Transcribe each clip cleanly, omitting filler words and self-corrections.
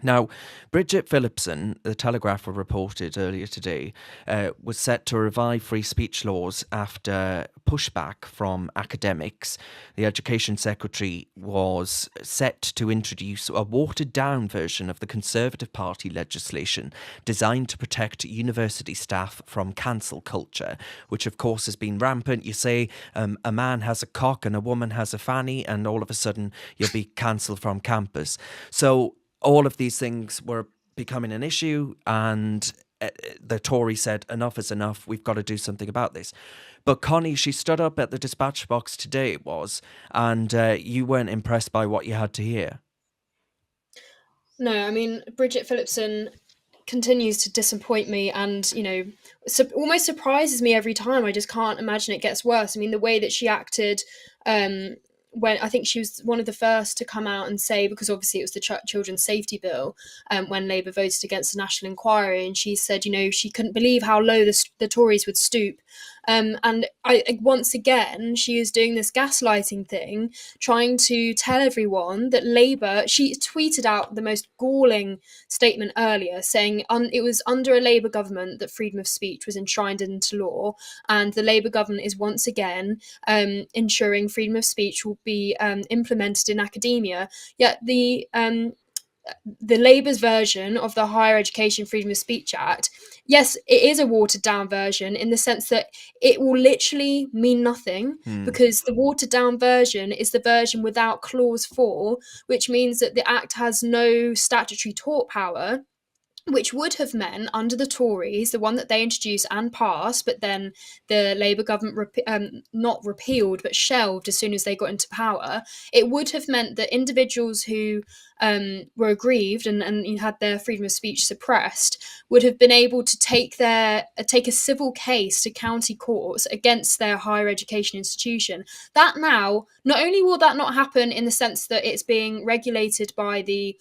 Now, Bridget Phillipson, the Telegraph reported earlier today, was set to revive free speech laws after pushback from academics. The Education Secretary was set to introduce a watered-down version of the Conservative Party legislation designed to protect university staff from cancel culture, which of course has been rampant. You say a man has a cock and a woman has a fanny, and all of a sudden you'll be cancelled from campus. So all of these things were becoming an issue, and the Tory said, enough is enough, we've got to do something about this. But Connie, she stood up at the dispatch box today, it was, and you weren't impressed by what you had to hear. No, I mean, Bridget Phillipson continues to disappoint me and, almost surprises me every time. I just can't imagine it gets worse. I mean, the way that she acted when I think she was one of the first to come out and say, because obviously it was the Children's Safety Bill, when Labour voted against the national inquiry, and she said, she couldn't believe how low the Tories would stoop. And once again, she is doing this gaslighting thing, trying to tell everyone that Labour, she tweeted out the most galling statement earlier, saying it was under a Labour government that freedom of speech was enshrined into law, and the Labour government is once again ensuring freedom of speech will be implemented in academia. Yet the Labour's version of the Higher Education Freedom of Speech Act, yes, it is a watered down version in the sense that it will literally mean nothing, because the watered down version is the version without clause 4, which means that the Act has no statutory tort power, which would have meant under the Tories, the one that they introduced and passed, but then the Labour government not repealed but shelved as soon as they got into power, it would have meant that individuals who were aggrieved and had their freedom of speech suppressed would have been able to take a civil case to county courts against their higher education institution. That now, not only will that not happen in the sense that it's being regulated by the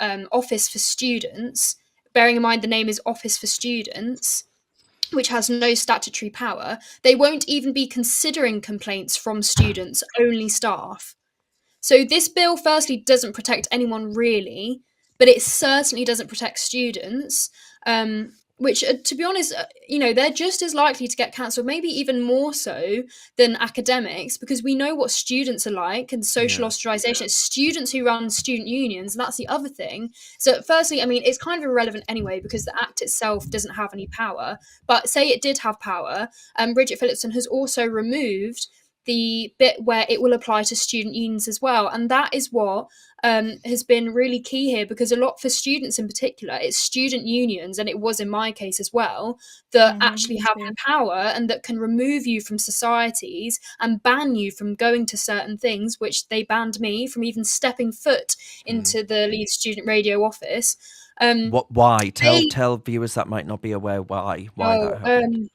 Office for Students, bearing in mind the name is Office for Students, which has no statutory power, they won't even be considering complaints from students, only staff. So this bill firstly doesn't protect anyone really, but it certainly doesn't protect students, which, to be honest, they're just as likely to get cancelled, maybe even more so than academics, because we know what students are like and social ostracisation. It's students who run student unions, and that's the other thing. So firstly, I mean, it's kind of irrelevant anyway, because the Act itself doesn't have any power. But say it did have power, Bridget Phillipson has also removed the bit where it will apply to student unions as well. And that is what has been really key here, because a lot for students in particular, it's student unions, and it was in my case as well, that actually have the power and that can remove you from societies and ban you from going to certain things, which they banned me from even stepping foot into the Leeds Student Radio office. Why? Tell viewers that might not be aware why that happened.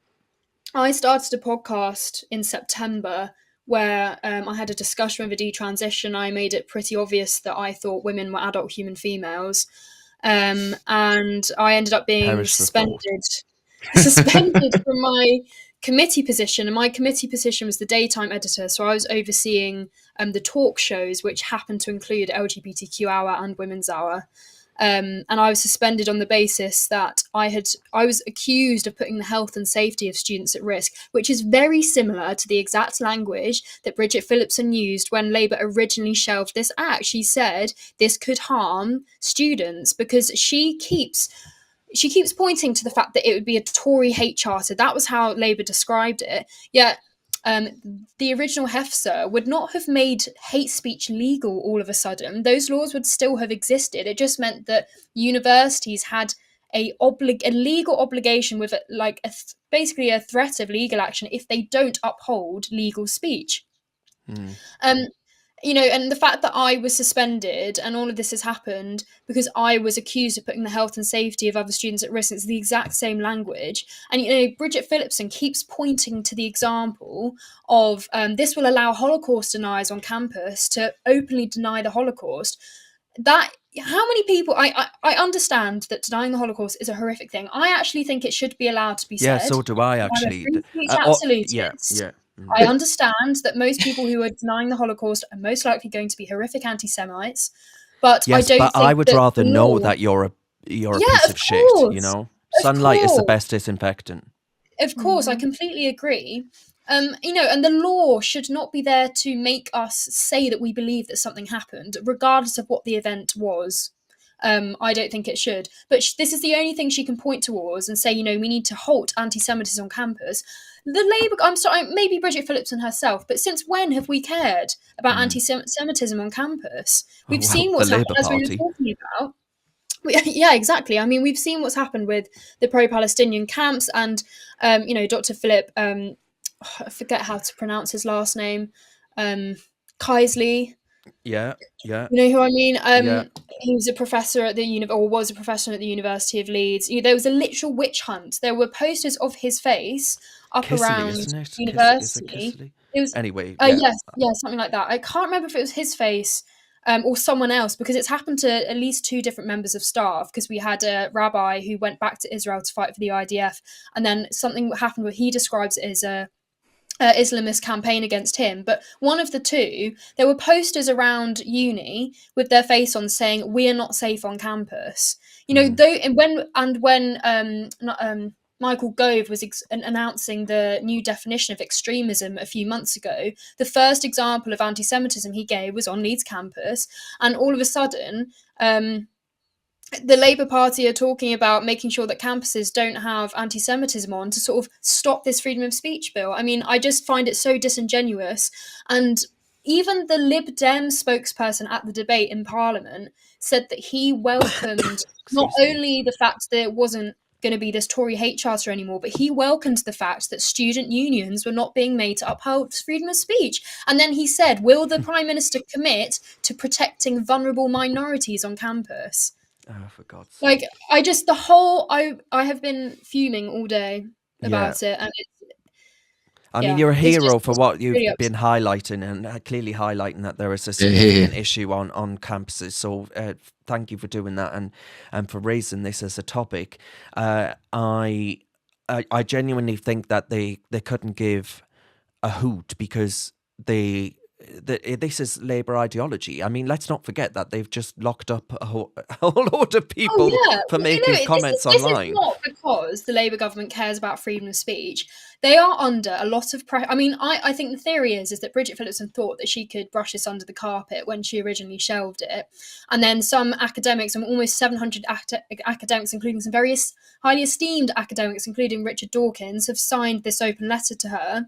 I started a podcast in September where I had a discussion with a detransition. I made it pretty obvious that I thought women were adult human females. And I ended up being suspended from my committee position. And my committee position was the daytime editor. So I was overseeing the talk shows, which happened to include LGBTQ Hour and Women's Hour. And I was suspended on the basis that I was accused of putting the health and safety of students at risk, which is very similar to the exact language that Bridget Phillipson used when Labour originally shelved this act. She said this could harm students because she keeps pointing to the fact that it would be a Tory hate charter. That was how Labour described it. Yet the original HEFSA would not have made hate speech legal all of a sudden. Those laws would still have existed. It just meant that universities had a legal obligation with basically a threat of legal action if they don't uphold legal speech. And the fact that I was suspended and all of this has happened because I was accused of putting the health and safety of other students at risk, it's the exact same language. And, Bridget Phillipson keeps pointing to the example of this will allow Holocaust deniers on campus to openly deny the Holocaust. How many people, I understand that denying the Holocaust is a horrific thing. I actually think it should be allowed to be said. Yeah, so do I, actually. Absolutist. I understand that most people who are denying the Holocaust are most likely going to be horrific anti-Semites. But I Yes, don't but I think would that rather the know law. that you're a Yeah, piece of of shit, you course. know? Of Sunlight is the course. best disinfectant. Of course, I completely agree. And the law should not be there to make us say that we believe that something happened, regardless of what the event was. I don't think it should. But this is the only thing she can point towards and say, we need to halt anti-Semitism on campus. I'm sorry, maybe Bridget Phillipson herself, but since when have we cared about Mm. anti-Semitism on campus? Oh, We've well, seen the what's happened, Labour as we were Party. talking about. Yeah, exactly. I mean, we've seen what's happened with the pro-Palestinian camps, and Dr. Philip. I forget how to pronounce his last name. Kaisley. Yeah, yeah, You know who I mean? yeah. He was a professor at the or was a professor at the University of Leeds. There was a literal witch hunt. There were posters of his face up Kissily, around isn't it? Is it university. Kissily? It was, Anyway, yeah. yes, yeah, something like that. I can't remember if it was his face or someone else, because it's happened to at least two different members of staff. Because we had a rabbi who went back to Israel to fight for the IDF, and then something happened where he describes it as a Islamist campaign against him. But one of the two, there were posters around uni with their face on saying, "We are not safe on campus." Mm. Though, and when Michael Gove was announcing the new definition of extremism a few months ago, the first example of anti-Semitism he gave was on Leeds campus, and all of a sudden. The Labour Party are talking about making sure that campuses don't have anti Semitism on to sort of stop this freedom of speech bill. I mean, I just find it so disingenuous. And even the Lib Dem spokesperson at the debate in Parliament said that he welcomed not Excuse me. only the fact that it wasn't going to be this Tory hate charter anymore, but he welcomed the fact that student unions were not being made to uphold freedom of speech. And then he said, will the Prime Minister commit to protecting vulnerable minorities on campus? Oh, for God's Like, sake. I have been fuming all day Yeah. about it, and I mean, you're a it's hero for just what you've really been upsetting. highlighting and clearly highlighting that there is a Yeah, yeah, significant issue on campuses. So thank you for doing that and for raising this as a topic. Uh, I, I genuinely think that they couldn't give a hoot because this is Labour ideology. I mean, let's not forget that they've just locked up a whole load of Oh people yeah, for making this is comments this is online. not because the Labour government cares about freedom of speech. They are under a lot of pressure. I mean, I think the theory is that Bridget Phillipson thought that she could brush this under the carpet when she originally shelved it, and then some academics, and almost 700 academics, including some very highly esteemed academics, including Richard Dawkins, have signed this open letter to her.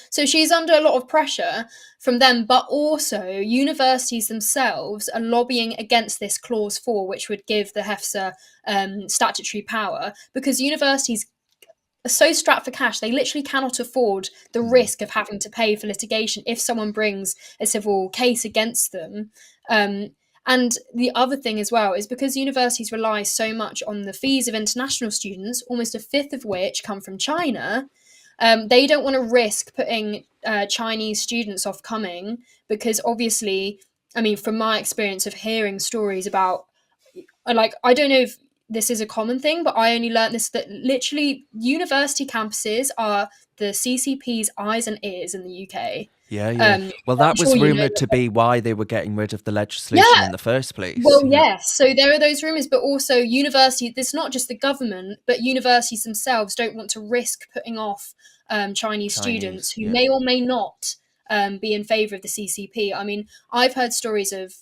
So she's under a lot of pressure from them, but also universities themselves are lobbying against this clause 4, which would give the HEFSA statutory power, because universities are so strapped for cash, they literally cannot afford the Mm. risk of having to pay for litigation if someone brings a civil case against them. And the other thing as well is because universities rely so much on the fees of international students, almost a fifth of which come from China. They don't want to risk putting Chinese students off coming, because obviously, I mean, from my experience of hearing stories about, like, I don't know if this is a common thing, but I only learned this, that literally university campuses are the CCP's eyes and ears in the UK. Yeah, yeah. Well, I'm that sure was you know rumored to be why they were getting rid of the legislation Yeah, in the first place. well, Yeah. yes. So there are those rumors, but also university. It's not just the government, but universities themselves don't want to risk putting off Chinese students Chinese. who Yeah. may or may not be in favour of the CCP. I mean, I've heard stories of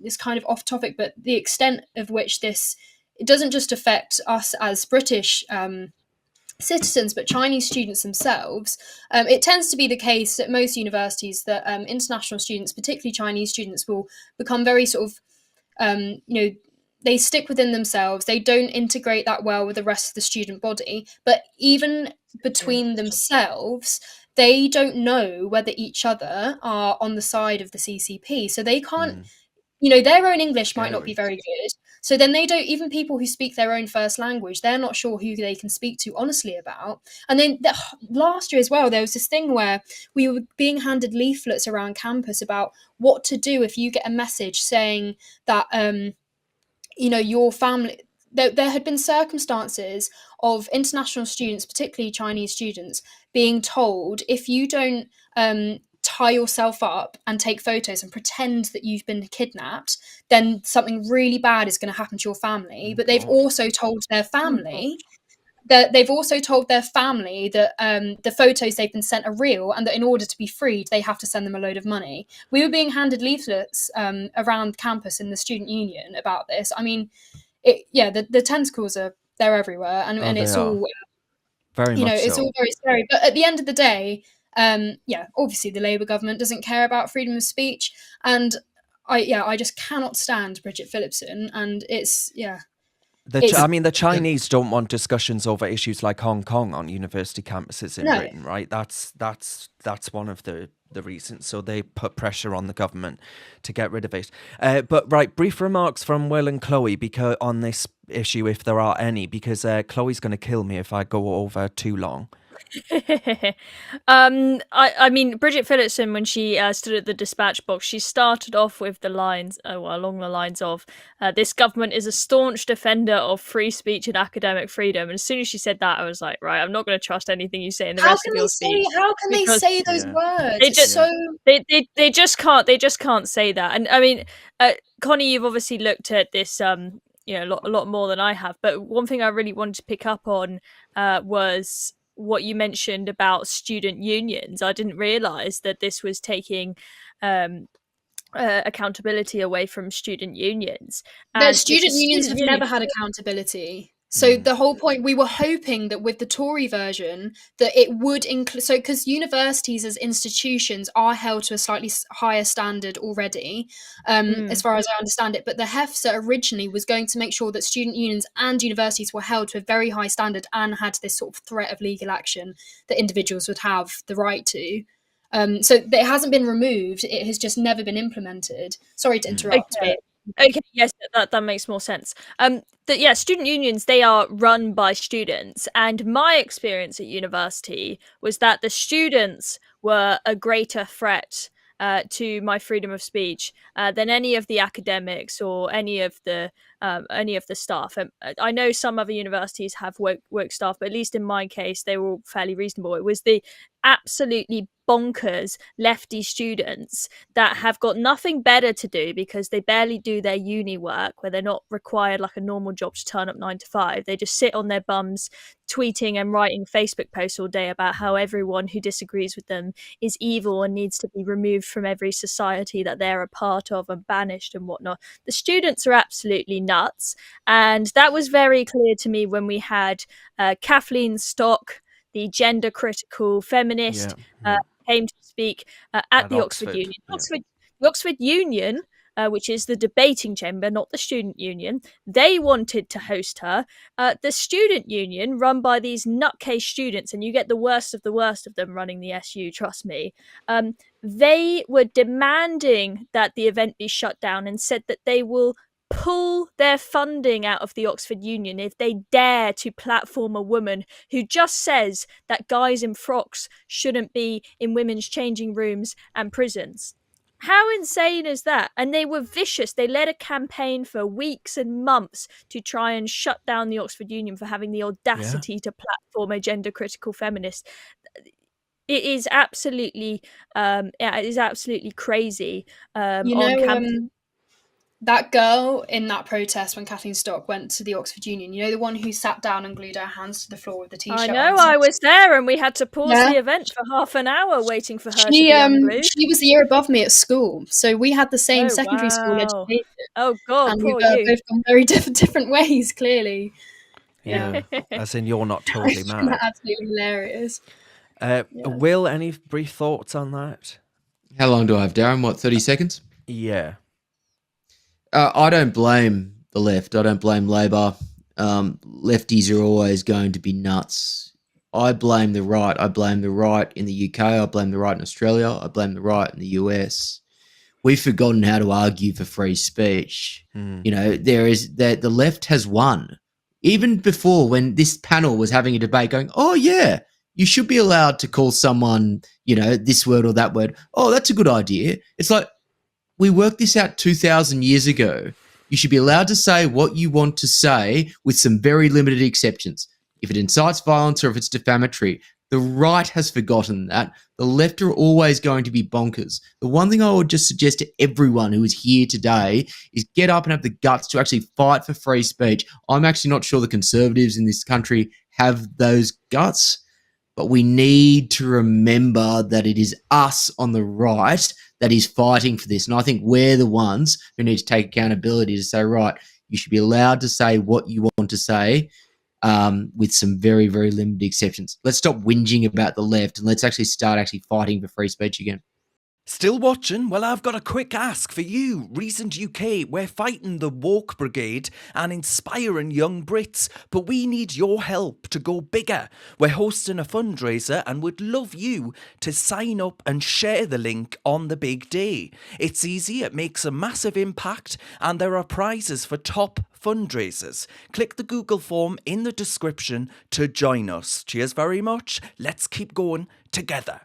this kind of off topic, but the extent of which this, it doesn't just affect us as British citizens, but Chinese students themselves. It tends to be the case at most universities that international students, particularly Chinese students, will become very sort of they stick within themselves. They don't integrate that well with the rest of the student body. But even between themselves, they don't know whether each other are on the side of the CCP. So they can't, Mm. their own English might not be Scary. very good. So then they don't, even people who speak their own first language, they're not sure who they can speak to honestly about. And then last year as well, there was this thing where we were being handed leaflets around campus about what to do if you get a message saying that, your family, there had been circumstances of international students, particularly Chinese students, being told, if you don't tie yourself up and take photos and pretend that you've been kidnapped, then something really bad is going to happen to your family. Oh, But they've God. also told their Oh my God. family that the photos they've been sent are real, and that in order to be freed, they have to send them a load of money. We were being handed leaflets around campus in the student union about this. I mean, the tentacles they're everywhere, and, Oh, and they it's are. all Very much it's so. all very scary. But at the end of the day, obviously the Labour government doesn't care about freedom of speech, and I just cannot stand Bridget Phillipson, and I it's mean, the Chinese don't want discussions over issues like Hong Kong on university campuses in no. Britain, right? That's one of the reasons. So they put pressure on the government to get rid of it. But right, brief remarks from Will and Chloe because on this issue, if there are any, because Chloe's going to kill me if I go over too long. I mean, Bridget Phillipson, when she stood at the dispatch box, she started off with the lines, along the lines of, "This government is a staunch defender of free speech and academic freedom." And as soon as she said that, I was like, right, I'm not going to trust anything you say in the rest of your speech, How can they because say those Yeah. words? they It's just so they just can't say that. And I mean, Connie, you've obviously looked at this a lot more than I have, but one thing I really wanted to pick up on was what you mentioned about student unions. I didn't realize that this was taking accountability away from student unions, that and if the student unions student have union never had accountability. So the whole point, we were hoping that with the Tory version that it would include, so because universities as institutions are held to a slightly higher standard already, as far as I understand it. But the HEFSA originally was going to make sure that student unions and universities were held to a very high standard and had this sort of threat of legal action that individuals would have the right to. So it hasn't been removed; it has just never been implemented. Sorry to interrupt, Okay. but Okay, yes, that makes more sense. Student unions, they are run by students, and my experience at university was that the students were a greater threat to my freedom of speech than any of the academics or any of the staff. I know some other universities have work staff, but at least in my case, they were all fairly reasonable. It was the absolutely bonkers lefty students that have got nothing better to do because they barely do their uni work, where they're not required like a normal job to turn up 9 to 5. They just sit on their bums tweeting and writing Facebook posts all day about how everyone who disagrees with them is evil and needs to be removed from every society that they're a part of and banished and whatnot. The students are absolutely nuts, and that was very clear to me when we had Kathleen Stock, the gender critical feminist, came to speak at the Oxford Union. The Oxford Union, which is the debating chamber, not the student union, they wanted to host her. The student union, run by these nutcase students, and you get the worst of them running the SU, trust me, they were demanding that the event be shut down and said that they will pull their funding out of the Oxford Union if they dare to platform a woman who just says that guys in frocks shouldn't be in women's changing rooms and prisons. How insane is that? And they were vicious. They led a campaign for weeks and months to try and shut down the Oxford Union for having the audacity to platform a gender critical feminist. It is absolutely crazy on campus. That girl in that protest when Kathleen Stock went to the Oxford Union, the one who sat down and glued her hands to the floor with the I t-shirt know, on. I was there, and we had to pause the event for half an hour waiting for her to be unglued. She was the year above me at school, so we had the same Oh, secondary school wow. education. Oh God, and poor we've you. both gone very different ways, clearly. Yeah, as in you're not totally mad. Absolutely hilarious. Will, any brief thoughts on that? How long do I have, Darren? What, 30 seconds? Yeah. I don't blame the left. I don't blame Labor. Lefties are always going to be nuts. I blame the right. I blame the right in the UK. I blame the right in Australia. I blame the right in the US. We've forgotten how to argue for free speech. The left has won. Even before, when this panel was having a debate going, oh, yeah, you should be allowed to call someone, this word or that word. Oh, that's a good idea. It's like, we worked this out 2,000 years ago. You should be allowed to say what you want to say with some very limited exceptions. If it incites violence or if it's defamatory, The right has forgotten that. The left are always going to be bonkers. The one thing I would just suggest to everyone who is here today is get up and have the guts to actually fight for free speech. I'm actually not sure the conservatives in this country have those guts, but we need to remember that it is us on the right that is fighting for this. And I think we're the ones who need to take accountability to say, right, you should be allowed to say what you want to say, with some very, very limited exceptions. Let's stop whinging about the left and let's actually start fighting for free speech again. Still watching? Well, I've got a quick ask for you. Recent UK, we're fighting the woke brigade and inspiring young Brits, but we need your help to go bigger. We're hosting a fundraiser and would love you to sign up and share the link on the big day. It's easy, it makes a massive impact, and there are prizes for top fundraisers. Click the Google form in the description to join us. Cheers very much. Let's keep going together.